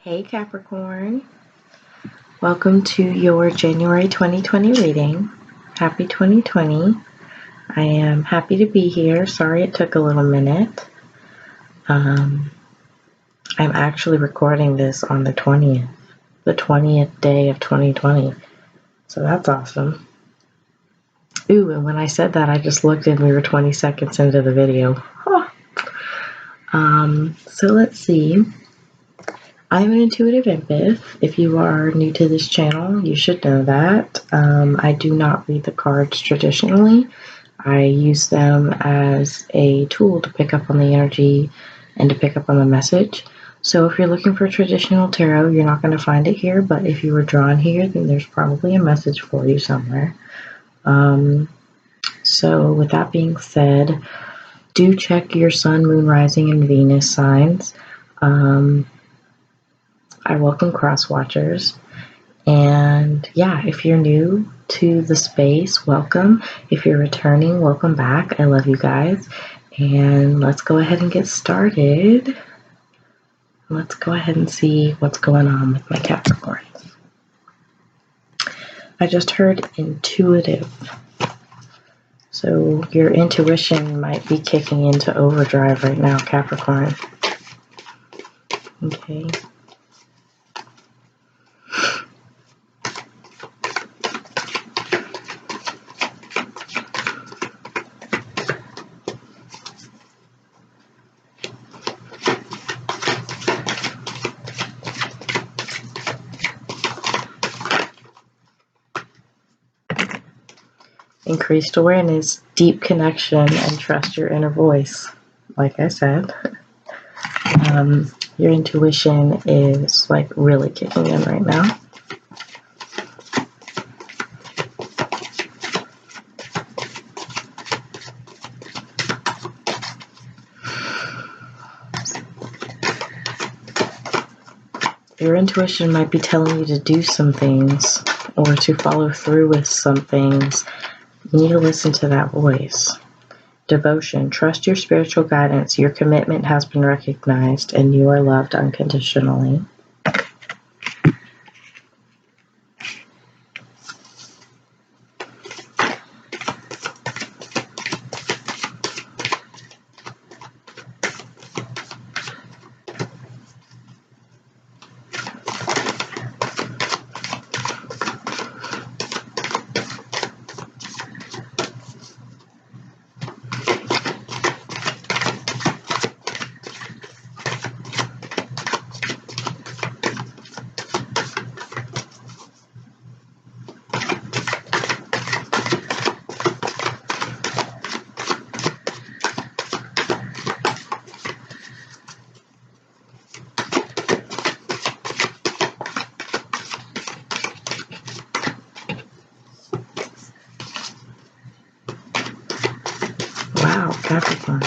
Hey Capricorn, welcome to your January 2020 reading. Happy 2020. I am happy to be here. Sorry it took a little minute. I'm actually recording this on the 20th day of 2020. So that's awesome. Ooh, and when I said that, I just looked and we were 20 seconds into the video. Huh. So let's see. I'm an intuitive empath. If you are new to this channel, you should know that. I do not read the cards traditionally. I use them as a tool to pick up on the energy and to pick up on the message. So if you're looking for traditional tarot, you're not going to find it here, but if you were drawn here, then there's probably a message for you somewhere. So with that being said, do check your sun, moon, rising, and Venus signs. I welcome cross watchers. And yeah, if you're new to the space, welcome. If you're returning, welcome back. I love you guys. And let's go ahead and get started. Let's go ahead and see what's going on with my Capricorns. I just heard intuitive. So your intuition might be kicking into overdrive right now, Capricorn. Okay. Increased awareness, deep connection, and trust your inner voice. Like I said, your intuition is like really kicking in right now. Your intuition might be telling you to do some things or to follow through with some things. You need to listen to that voice. Devotion. Trust your spiritual guidance. Your commitment has been recognized and you are loved unconditionally. Wow, Capricorn.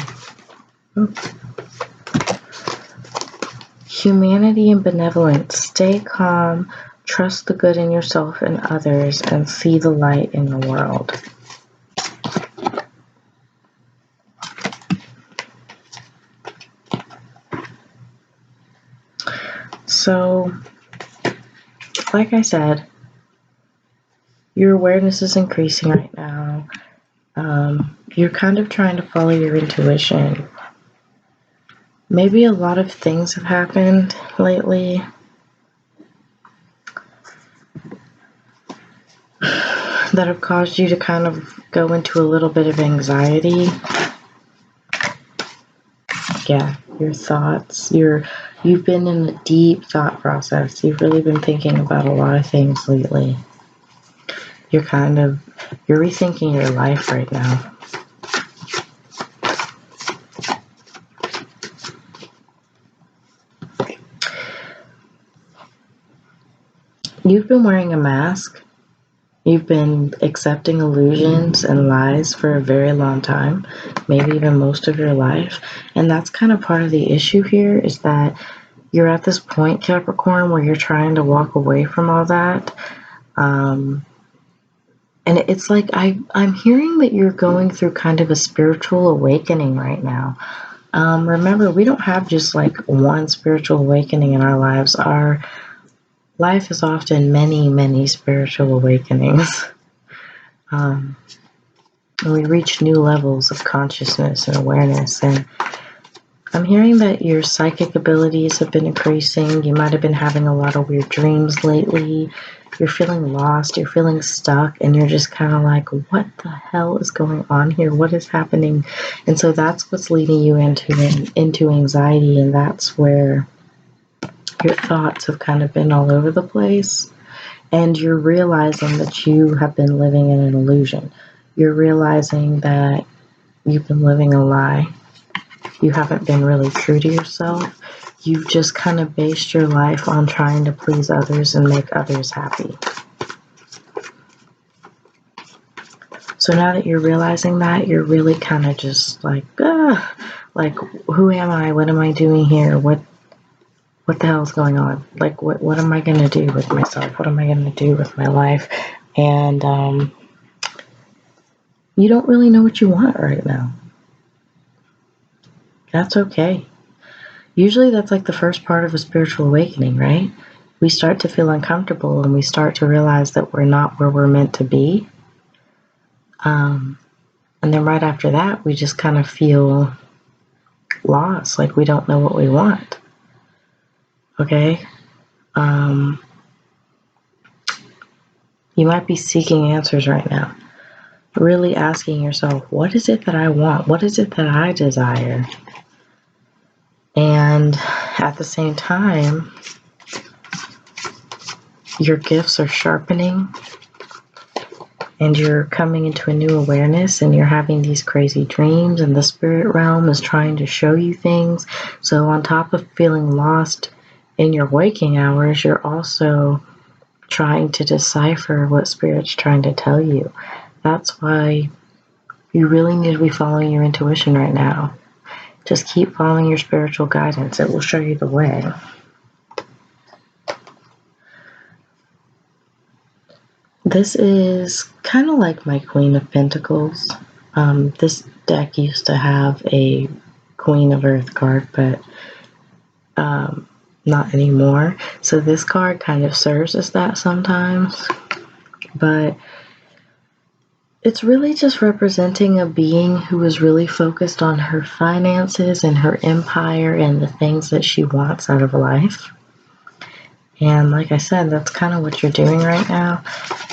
Humanity and benevolence. Stay calm, trust the good in yourself and others, and see the light in the world. So, like I said, your awareness is increasing right now. You're kind of trying to follow your intuition. Maybe a lot of things have happened lately that have caused you to kind of go into a little bit of anxiety. Yeah, your thoughts. You've been in a deep thought process. You've really been thinking about a lot of things lately. You're rethinking your life right now. You've been wearing a mask. You've been accepting illusions and lies for a very long time, maybe even most of your life. And that's kind of part of the issue here, is that you're at this point, Capricorn, where you're trying to walk away from all that. And it's like I'm hearing that you're going through kind of a spiritual awakening right now. Remember, we don't have just like one spiritual awakening in our lives. Our life is often many, many spiritual awakenings. And we reach new levels of consciousness and awareness. And I'm hearing that your psychic abilities have been increasing. You might have been having a lot of weird dreams lately. You're feeling lost. You're feeling stuck. And you're just kind of like, what the hell is going on here? What is happening? And so that's what's leading you into anxiety. And that's where your thoughts have kind of been all over the place. And you're realizing that you have been living in an illusion. You're realizing that you've been living a lie. You haven't been really true to yourself. You've just kind of based your life on trying to please others and make others happy. So now that you're realizing that, you're really kind of just like, who am I? What am I doing here? What the hell is going on? Like, what am I going to do with myself? What am I going to do with my life? And you don't really know what you want right now. That's okay. Usually that's like the first part of a spiritual awakening, right? We start to feel uncomfortable and we start to realize that we're not where we're meant to be. And then right after that, we just kind of feel lost, like we don't know what we want. Okay? You might be seeking answers right now. Really asking yourself, what is it that I want? What is it that I desire? And at the same time, your gifts are sharpening and you're coming into a new awareness and you're having these crazy dreams and the spirit realm is trying to show you things. So on top of feeling lost in your waking hours, you're also trying to decipher what spirit's trying to tell you. That's why you really need to be following your intuition right now. Just keep following your spiritual guidance. It will show you the way. This is kind of like my Queen of Pentacles. This deck used to have a Queen of Earth card, but not anymore. So this card kind of serves as that sometimes. But it's really just representing a being who is really focused on her finances and her empire and the things that she wants out of life. And like I said, that's kind of what you're doing right now.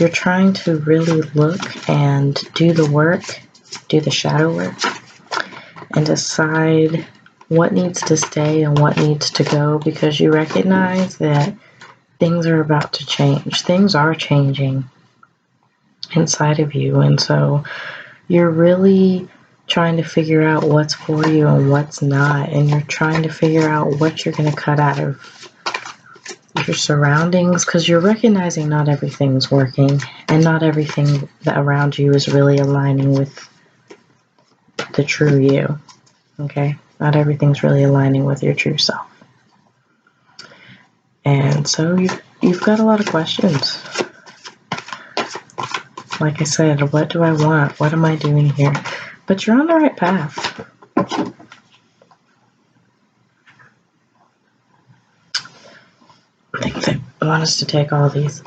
You're trying to really look and do the work, do the shadow work, and decide what needs to stay and what needs to go, because you recognize that things are about to change. Things are changing inside of you, and so you're really trying to figure out what's for you and what's not, and you're trying to figure out what you're going to cut out of your surroundings, because you're recognizing not everything's working and not everything that around you is really aligning with the true you. Okay? Not everything's really aligning with your true self. And so you've got a lot of questions. Like I said, what do I want? What am I doing here? But you're on the right path. I think they want us to take all these.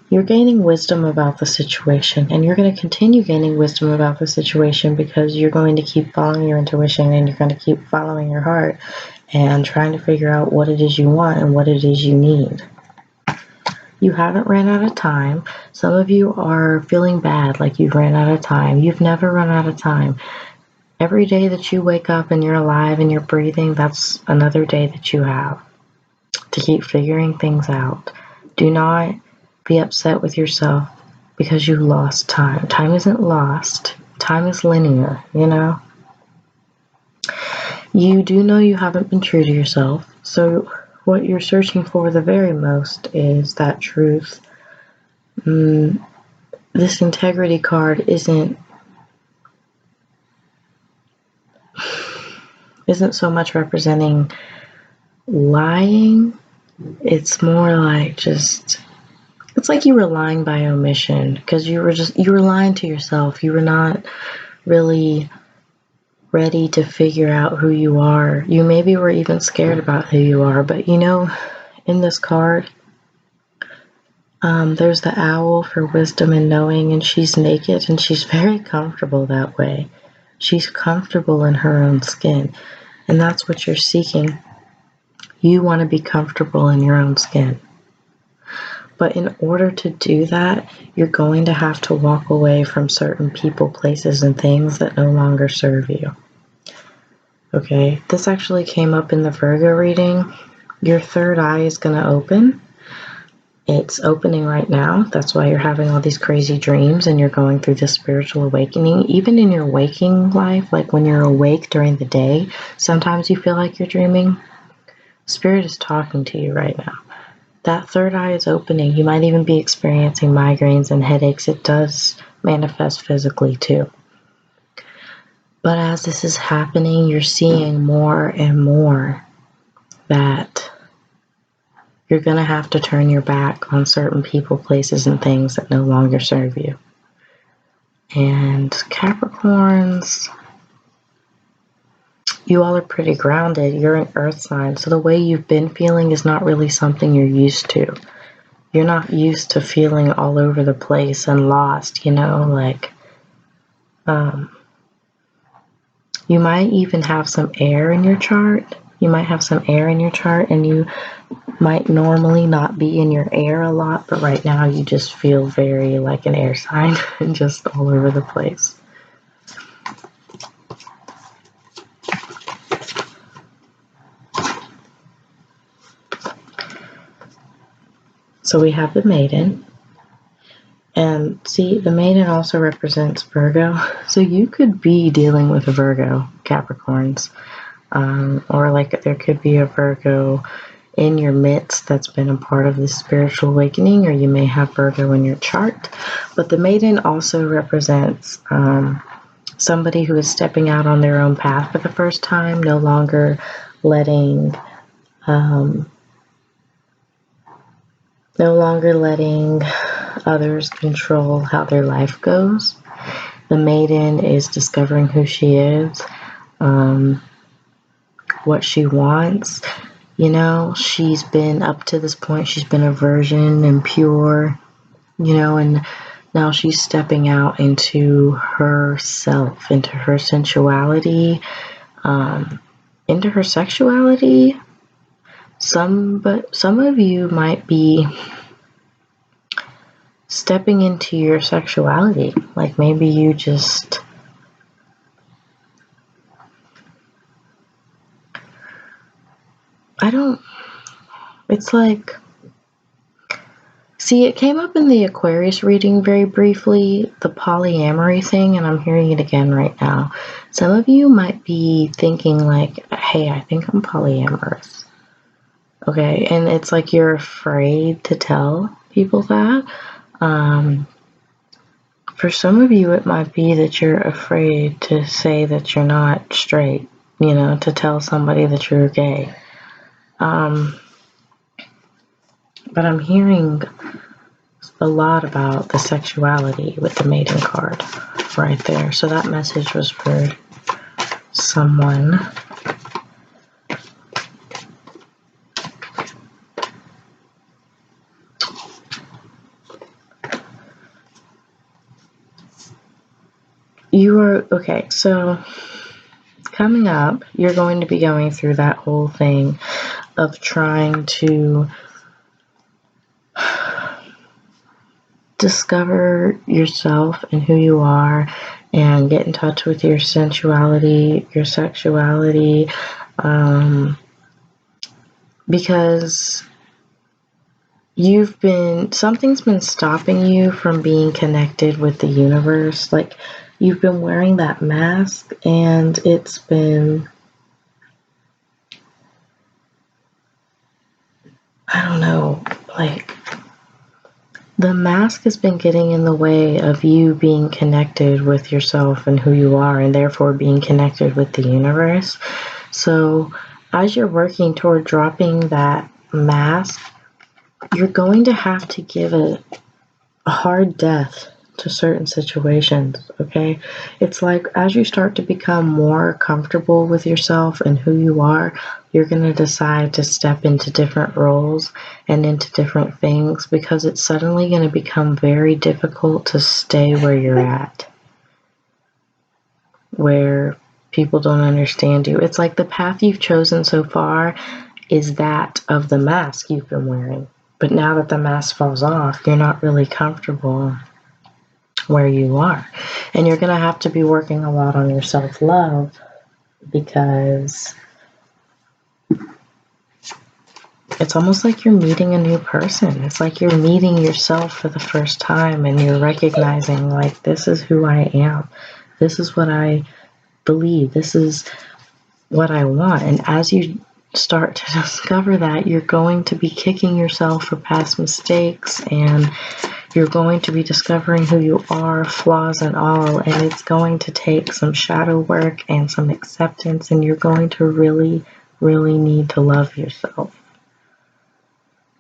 You're gaining wisdom about the situation, and you're going to continue gaining wisdom about the situation because you're going to keep following your intuition and you're going to keep following your heart and trying to figure out what it is you want and what it is you need. You haven't ran out of time. Some of you are feeling bad, like you've ran out of time. You've never run out of time. Every day that you wake up and you're alive and you're breathing, that's another day that you have to keep figuring things out. Do not be upset with yourself because you lost time. Time isn't lost. Time is linear, you know? You do know you haven't been true to yourself, so what you're searching for the very most is that truth. This integrity card isn't so much representing lying. It's more like just, it's like you were lying by omission because you were lying to yourself. You were not really ready to figure out who you are. You maybe were even scared about who you are, but you know, in this card, there's the owl for wisdom and knowing, and she's naked and she's very comfortable that way. She's comfortable in her own skin, and that's what you're seeking. You want to be comfortable in your own skin. But in order to do that, you're going to have to walk away from certain people, places, and things that no longer serve you. Okay, this actually came up in the Virgo reading. Your third eye is going to open. It's opening right now. That's why you're having all these crazy dreams and you're going through this spiritual awakening. Even in your waking life, like when you're awake during the day, sometimes you feel like you're dreaming. Spirit is talking to you right now. That third eye is opening. You might even be experiencing migraines and headaches. It does manifest physically too. But as this is happening, you're seeing more and more that you're going to have to turn your back on certain people, places, and things that no longer serve you. And Capricorns, you all are pretty grounded. You're an earth sign, so the way you've been feeling is not really something you're used to. You're not used to feeling all over the place and lost, you know, like, you might even have some air in your chart. You might have some air in your chart, and you might normally not be in your air a lot, but right now you just feel very like an air sign and just all over the place. So we have the maiden. And see, the maiden also represents Virgo. So you could be dealing with a Virgo, Capricorns. Or like there could be a Virgo in your midst that's been a part of this spiritual awakening, or you may have Virgo in your chart. But the maiden also represents somebody who is stepping out on their own path for the first time, no longer letting others control how their life goes. The maiden is discovering who she is, what she wants. You know, she's been up to this point, she's been a virgin and pure, you know, and now she's stepping out into herself, into her sensuality, into her sexuality. Some of you might be stepping into your sexuality. Like maybe you just it's like, see, it came up in the Aquarius reading very briefly, the polyamory thing, and I'm hearing it again right now. Some of you might be thinking like, hey, I think I'm polyamorous. Okay, and it's like you're afraid to tell people that. For some of you, it might be that you're afraid to say that you're not straight, you know, to tell somebody that you're gay. But I'm hearing a lot about the sexuality with the maiden card right there. So that message was for someone. You are, okay, so coming up, you're going to be going through that whole thing of trying to discover yourself and who you are and get in touch with your sensuality, your sexuality, because something's been stopping you from being connected with the universe. Like you've been wearing that mask and it's been, I don't know, like the mask has been getting in the way of you being connected with yourself and who you are, and therefore being connected with the universe. So as you're working toward dropping that mask, you're going to have to give a hard death to certain situations, okay? It's like as you start to become more comfortable with yourself and who you are, you're going to decide to step into different roles and into different things because it's suddenly going to become very difficult to stay where you're at, where people don't understand you. It's like the path you've chosen so far is that of the mask you've been wearing. But now that the mask falls off, you're not really comfortable where you are. And you're going to have to be working a lot on your self-love because it's almost like you're meeting a new person. It's like you're meeting yourself for the first time and you're recognizing, like, this is who I am. This is what I believe. This is what I want. And as you start to discover that, you're going to be kicking yourself for past mistakes and you're going to be discovering who you are, flaws and all, and it's going to take some shadow work and some acceptance, and you're going to really, really need to love yourself.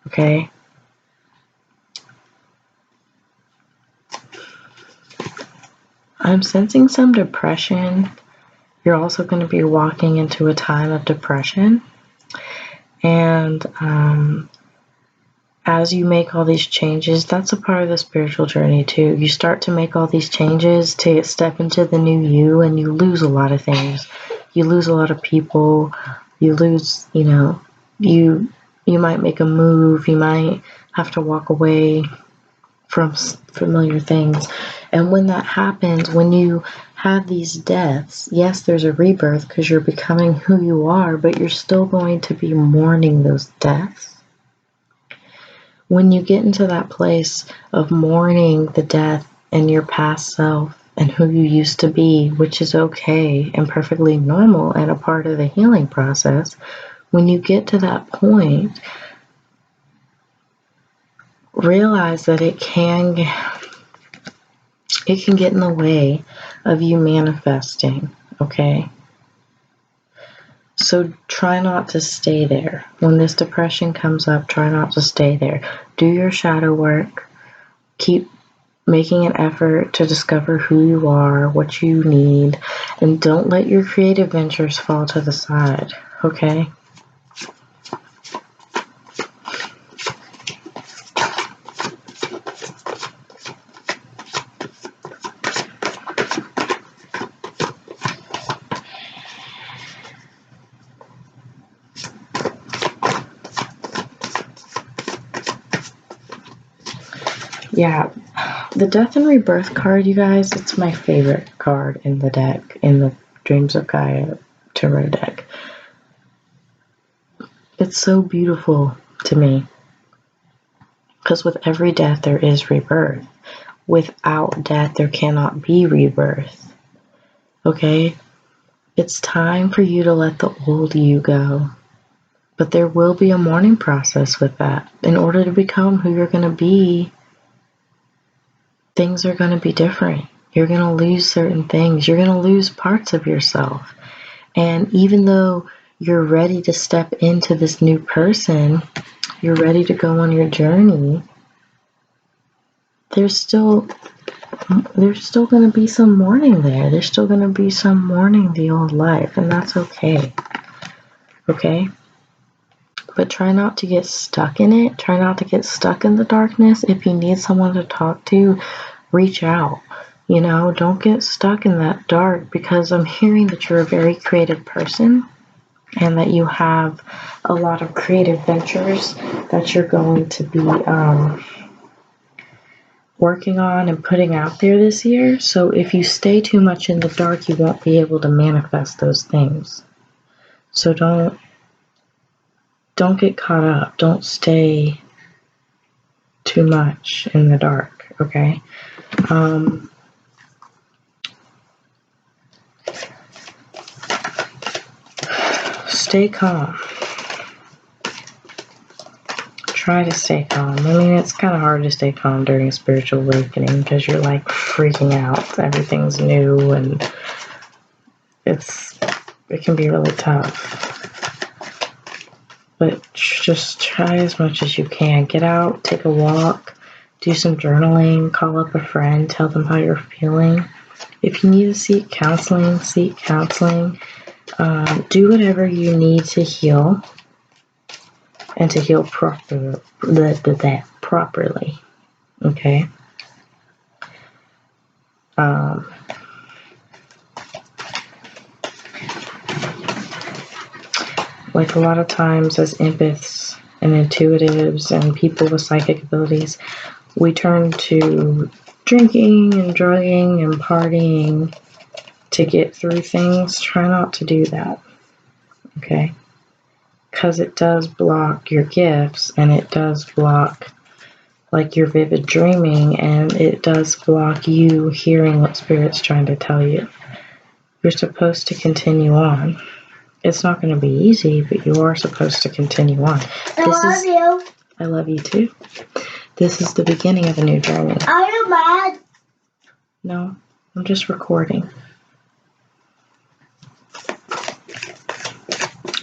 Okay? I'm sensing some depression. You're also going to be walking into a time of depression. And as you make all these changes, that's a part of the spiritual journey too. You start to make all these changes to step into the new you, and you lose a lot of things. You lose a lot of people. You lose, you might make a move. You might have to walk away from familiar things. And when that happens, when you have these deaths, yes, there's a rebirth because you're becoming who you are, but you're still going to be mourning those deaths. When you get into that place of mourning the death and your past self and who you used to be, which is okay and perfectly normal and a part of the healing process, when you get to that point, realize that it can get in the way of you manifesting, okay? So try not to stay there. When this depression comes up, try not to stay there. Do your shadow work. Keep making an effort to discover who you are, what you need, and don't let your creative ventures fall to the side, okay? Yeah, the Death and Rebirth card, you guys, it's my favorite card in the deck, in the Dreams of Gaia tarot deck. It's so beautiful to me because with every death there is rebirth. Without death there cannot be rebirth. Okay? It's time for you to let the old you go. But there will be a mourning process with that. In order to become who you're going to be, things are going to be different. You're going to lose certain things. You're going to lose parts of yourself. And even though you're ready to step into this new person, you're ready to go on your journey, there's still going to be some mourning there. There's still going to be some mourning the old life, and that's okay. Okay? But try not to get stuck in it. Try not to get stuck in the darkness. If you need someone to talk to, reach out. Don't get stuck in that dark, because I'm hearing that you're a very creative person and that you have a lot of creative ventures that you're going to be working on and putting out there this year. So if you stay too much in the dark, you won't be able to manifest those things. So don't get caught up. Don't stay too much in the dark, okay? Stay calm. Try to stay calm. I mean, it's kind of hard to stay calm during a spiritual awakening because you're like freaking out. Everything's new and it can be really tough. But just try as much as you can. Get out, take a walk, do some journaling, call up a friend, tell them how you're feeling. If you need to seek counseling, seek counseling. Do whatever you need to heal and to heal properly. Okay? Like a lot of times as empaths and intuitives and people with psychic abilities, we turn to drinking and drugging and partying to get through things. Try not to do that, okay? Because it does block your gifts, and it does block like your vivid dreaming, and it does block you hearing what Spirit's trying to tell you. You're supposed to continue on. It's not going to be easy, but you are supposed to continue on. I love you. I love you too. This is the beginning of a new journey. Are you mad? No, I'm just recording.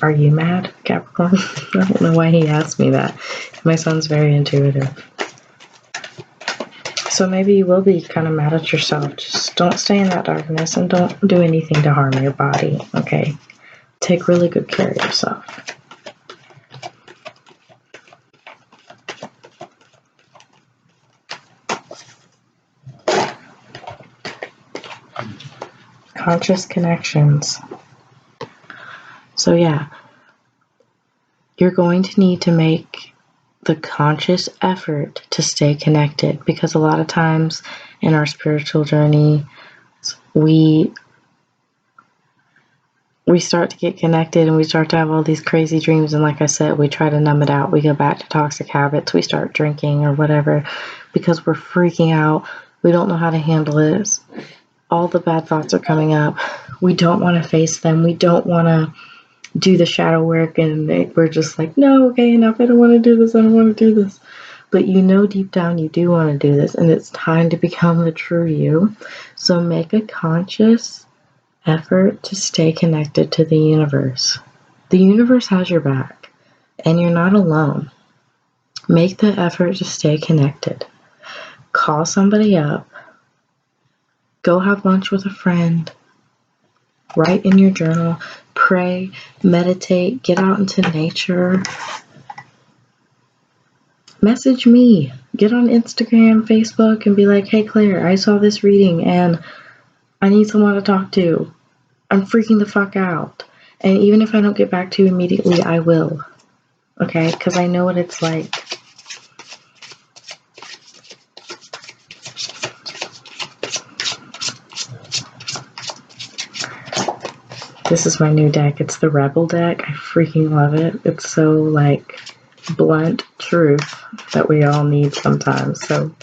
Are you mad, Capricorn? I don't know why he asked me that. My son's very intuitive. So maybe you will be kind of mad at yourself. Just don't stay in that darkness and don't do anything to harm your body, okay? Take really good care of yourself. Conscious connections. So yeah, you're going to need to make the conscious effort to stay connected, because a lot of times in our spiritual journey, we start to get connected and we start to have all these crazy dreams, and like I said, we try to numb it out. We go back to toxic habits. We start drinking or whatever because we're freaking out. We don't know how to handle it. All the bad thoughts are coming up. We don't want to face them. We don't want to do the shadow work, and we're just like, no, okay, enough. I don't want to do this. I don't want to do this. But you know deep down you do want to do this, and it's time to become the true you. So make a conscious effort to stay connected to the universe. The universe has your back, and you're not alone. Make the effort to stay connected. Call somebody up. Go have lunch with a friend. Write in your journal. Pray. Meditate. Get out into nature. Message me. Get on Instagram, Facebook, and be like, hey, Claire, I saw this reading, and I need someone to talk to. I'm freaking the fuck out. And even if I don't get back to you immediately, I will. Okay? Because I know what it's like. This is my new deck. It's the Rebel deck. I freaking love it. It's so, like, blunt truth that we all need sometimes. So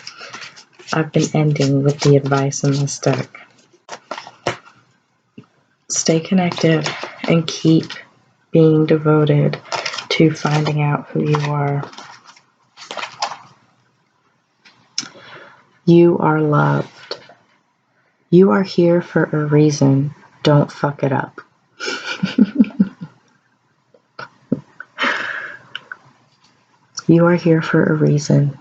I've been ending with the advice in this deck. Stay connected and keep being devoted to finding out who you are. You are loved. You are here for a reason. Don't fuck it up. You are here for a reason.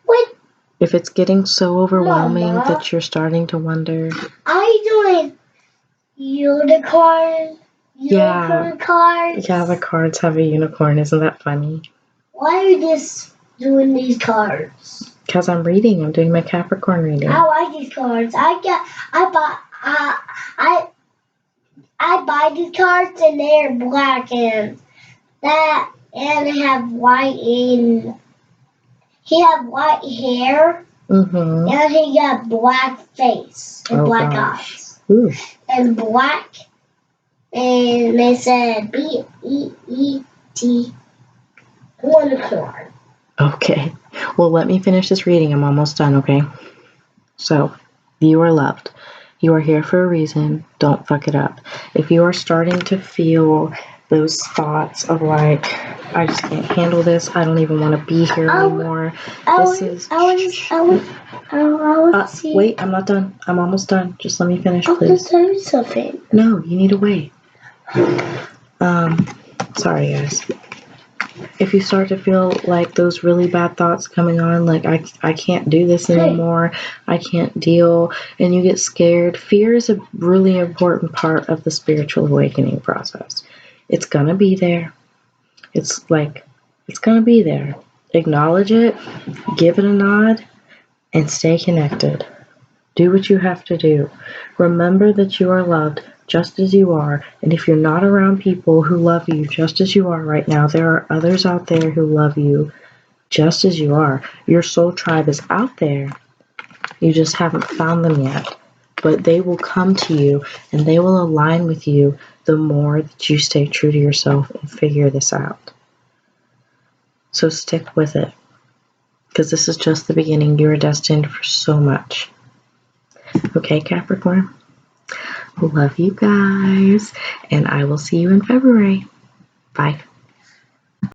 What? If it's getting so overwhelming Mama, that you're starting to wonder. are you doing unicorn? Yeah. Cards? Yeah, the cards have a unicorn. Isn't that funny? Why are you just doing these cards? Because I'm reading. I'm doing my Capricorn reading. I like these cards. I buy these cards and they're black and they have white in. He have white hair. Mm-hmm. And he got black face and black eyes. Ooh. And black. And they said B-E-E-T unicorn. Okay. Well, let me finish this reading. I'm almost done, okay? So, you are loved. You are here for a reason. Don't fuck it up. If you are starting to feel those thoughts of like, I just can't handle this. I don't even want to be here anymore. Wait, I'm not done. I'm almost done. Just let me finish, please. I want to tell you something. No, you need to wait. Sorry, guys. if you start to feel like those really bad thoughts coming on, like I can't do this anymore, I can't deal, and you get scared, fear is a really important part of the spiritual awakening process. It's gonna be there. It's gonna be there. Acknowledge it, give it a nod, and stay connected. Do what you have to do. Remember that you are loved just as you are. And if you're not around people who love you just as you are right now, there are others out there who love you just as you are. Your soul tribe is out there. You just haven't found them yet. But they will come to you and they will align with you the more that you stay true to yourself and figure this out. So stick with it. Because this is just the beginning. You are destined for so much. Okay, Capricorn? Love you guys. And I will see you in February. Bye.